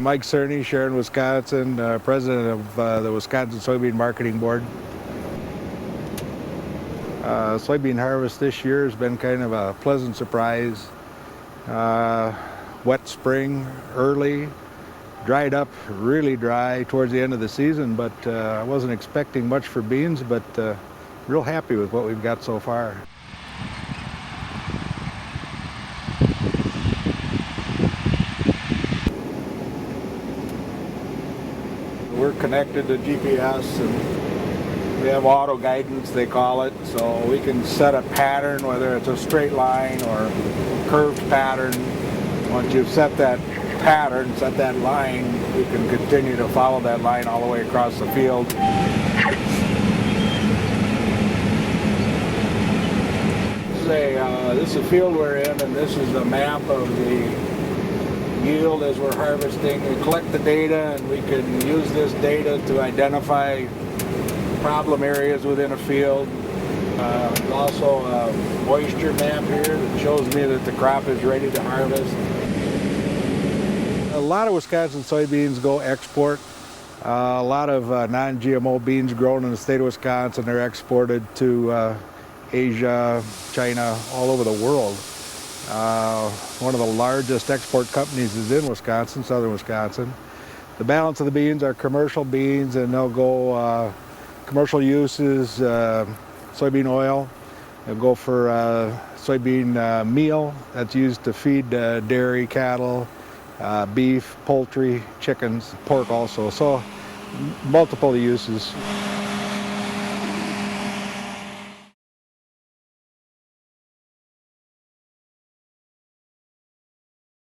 Mike Cerny, Sharon, Wisconsin, president of the Wisconsin Soybean Marketing Board. Soybean harvest this year has been kind of a pleasant surprise. Wet spring, early, dried up, really dry towards the end of the season, but I wasn't expecting much for beans, but real happy with what we've got so far. We're connected to GPS and we have auto guidance, they call it, so we can set a pattern, whether it's a straight line or curved pattern. Once you've set that pattern, set that line, we can continue to follow that line all the way across the field. This is a field we're in, and this is a map of the yield as we're harvesting. We collect the data and we can use this data to identify problem areas within a field. Also a moisture map here that shows me that the crop is ready to harvest. A lot of Wisconsin soybeans go export. A lot of non-GMO beans grown in the state of Wisconsin are exported to Asia, China, all over the world. One of the largest export companies is in Wisconsin, southern Wisconsin. The balance of the beans are commercial beans, and they'll go commercial uses, soybean oil. They'll go for soybean meal that's used to feed dairy, cattle, beef, poultry, chickens, pork also. So multiple uses.